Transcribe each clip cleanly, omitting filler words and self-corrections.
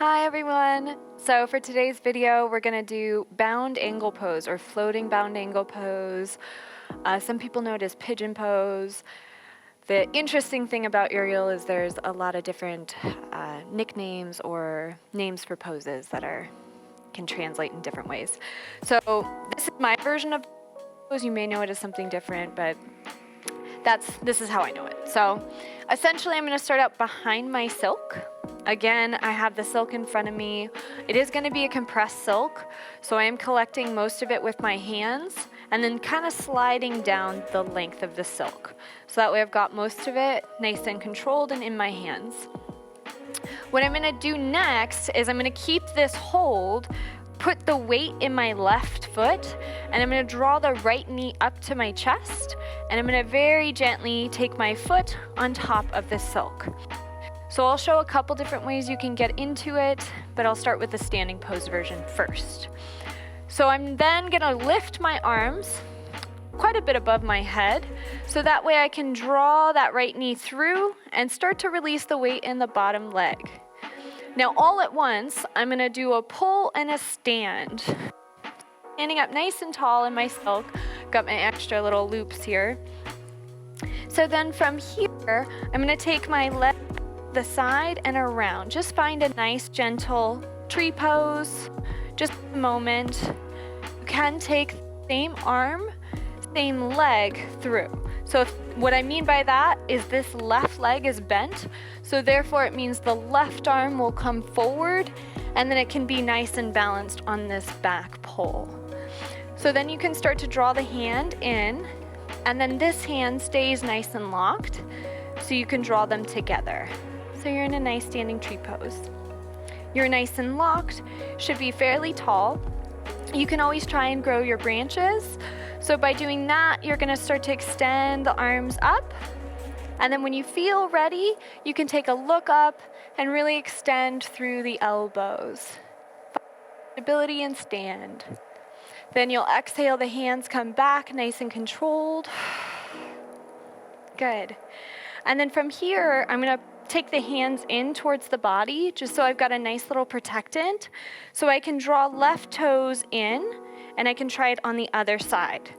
Hi everyone! So for today's video, we're going to do bound angle pose or floating bound angle pose. Some people know it as pigeon pose. The interesting thing about aerial is there's a lot of different nicknames or names for poses that can translate in different ways. So this is my version of pose. You may know it as something different, but this is how I know it. So essentially I'm going to start out behind my silk. Again, I have the silk in front of me. It is going to be a compressed silk, so I am collecting most of it with my hands and then kind of sliding down the length of the silk. So that way I've got most of it nice and controlled and in my hands. What I'm going to do next is I'm going to keep this hold, put the weight in my left foot, and I'm going to draw the right knee up to my chest, and I'm going to very gently take my foot on top of the silk. So I'll show a couple different ways you can get into it, but I'll start with the standing pose version first. So I'm then gonna lift my arms quite a bit above my head, so that way I can draw that right knee through and start to release the weight in the bottom leg. Now all at once, I'm gonna do a pull and a stand. Standing up nice and tall in my silk, got my extra little loops here. So then from here, I'm gonna take my leg the side and around. Just find a nice gentle tree pose, just a moment. You can take the same arm, same leg through. So what I mean by that is this left leg is bent, so therefore it means the left arm will come forward and then it can be nice and balanced on this back pull. So then you can start to draw the hand in, and then this hand stays nice and locked, so you can draw them together. So you're in a nice standing tree pose. You're nice and locked, should be fairly tall. You can always try and grow your branches. So by doing that, you're gonna start to extend the arms up. And then when you feel ready, you can take a look up and really extend through the elbows. Stability and stand. Then you'll exhale, the hands come back nice and controlled. Good. And then from here, I'm gonna take the hands in towards the body, just so I've got a nice little protectant. So I can draw left toes in, and I can try it on the other side.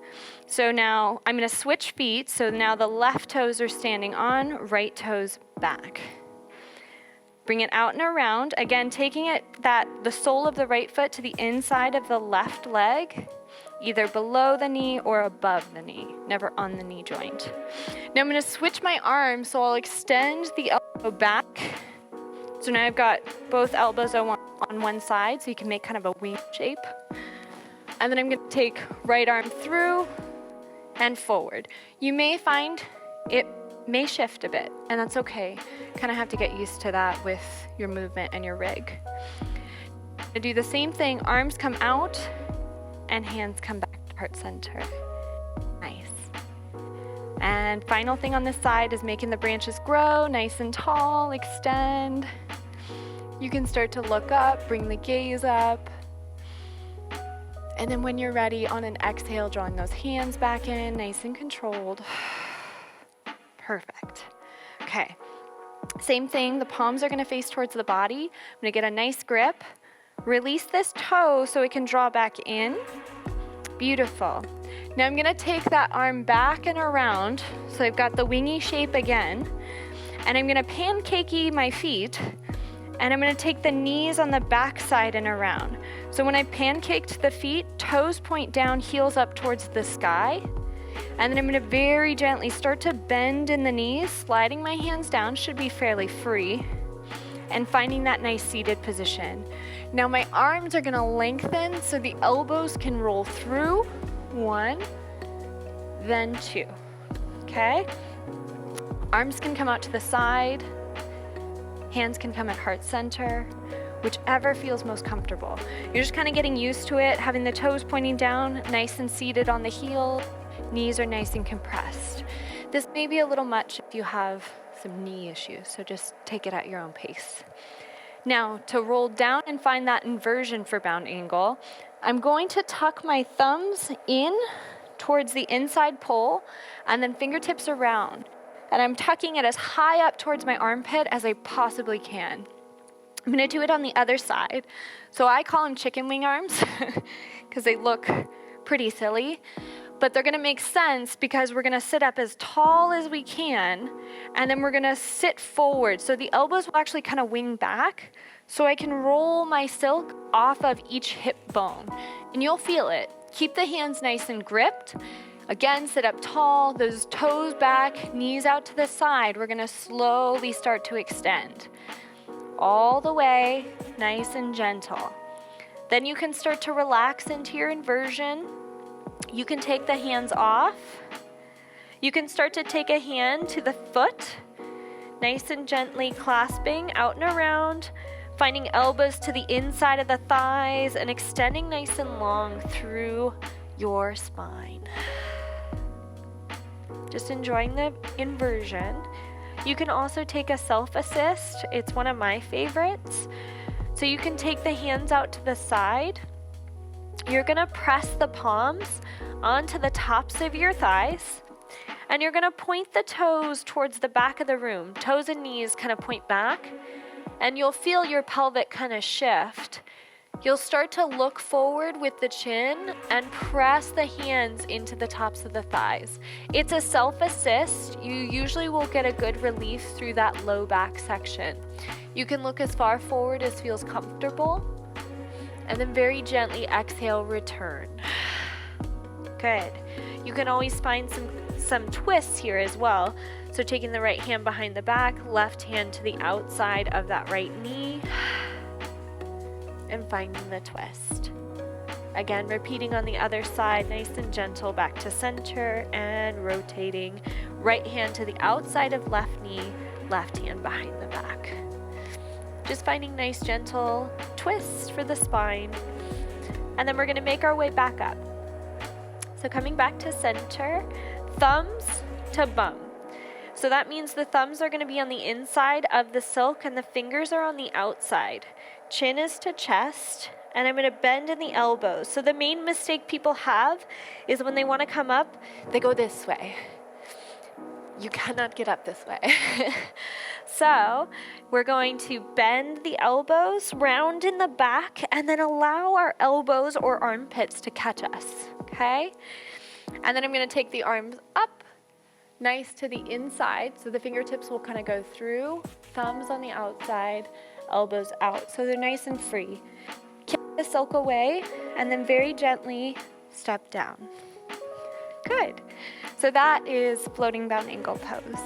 So now I'm gonna switch feet, so now the left toes are standing on, right toes back. Bring it out and around, again taking the sole of the right foot to the inside of the left leg, either below the knee or above the knee, never on the knee joint. Now I'm gonna switch my arms, so I'll extend the elbow back. So now I've got both elbows on one side, so you can make kind of a wing shape. And then I'm gonna take right arm through and forward. You may find it may shift a bit, and that's okay. Kind of have to get used to that with your movement and your rig. To do the same thing, arms come out and hands come back to heart center. Nice. And final thing on this side is making the branches grow nice and tall, extend. You can start to look up, bring the gaze up. And then when you're ready, on an exhale, drawing those hands back in, nice and controlled. Perfect. Okay. Same thing, the palms are gonna face towards the body. I'm gonna get a nice grip. Release this toe so it can draw back in. Beautiful. Now I'm gonna take that arm back and around, so I've got the wingy shape again, and I'm gonna pancakey my feet, and I'm gonna take the knees on the back side and around. So when I pancaked the feet, toes point down, heels up towards the sky, and then I'm gonna very gently start to bend in the knees, sliding my hands down, should be fairly free, and finding that nice seated position. Now my arms are gonna lengthen so the elbows can roll through, 1, then 2, okay? Arms can come out to the side, hands can come at heart center, whichever feels most comfortable. You're just kind of getting used to it, having the toes pointing down, nice and seated on the heel, knees are nice and compressed. This may be a little much if you have some knee issues, so just take it at your own pace. Now, to roll down and find that inversion for bound angle, I'm going to tuck my thumbs in towards the inside pole and then fingertips around. And I'm tucking it as high up towards my armpit as I possibly can. I'm gonna do it on the other side. So I call them chicken wing arms because they look pretty silly, but they're gonna make sense because we're gonna sit up as tall as we can, and then we're gonna sit forward. So the elbows will actually kind of wing back, so I can roll my silk off of each hip bone, and you'll feel it. Keep the hands nice and gripped. Again, sit up tall, those toes back, knees out to the side. We're gonna slowly start to extend. All the way, nice and gentle. Then you can start to relax into your inversion. You can take the hands off. You can start to take a hand to the foot, nice and gently clasping out and around, finding elbows to the inside of the thighs and extending nice and long through your spine. Just enjoying the inversion. You can also take a self-assist. It's one of my favorites. So you can take the hands out to the side. You're gonna press the palms onto the tops of your thighs, and you're gonna point the toes towards the back of the room. Toes and knees kind of point back, and you'll feel your pelvic kind of shift. You'll start to look forward with the chin and press the hands into the tops of the thighs. It's a self-assist. You usually will get a good relief through that low back section. You can look as far forward as feels comfortable, and then very gently exhale, return. Good. You can always find some twists here as well. So taking the right hand behind the back, left hand to the outside of that right knee, and finding the twist. Again, repeating on the other side, nice and gentle, back to center, and rotating. Right hand to the outside of left knee, left hand behind the back. Just finding nice, gentle twists for the spine. And then we're gonna make our way back up. So coming back to center, thumbs to bum. So that means the thumbs are gonna be on the inside of the silk and the fingers are on the outside. Chin is to chest, and I'm gonna bend in the elbows. So the main mistake people have is when they wanna come up, they go this way. You cannot get up this way. So we're going to bend the elbows, round in the back, and then allow our elbows or armpits to catch us, okay? And then I'm gonna take the arms up, nice to the inside, so the fingertips will kind of go through, thumbs on the outside, elbows out, so they're nice and free. Kick the silk away, and then very gently step down. Good. So that is floating bound angle pose.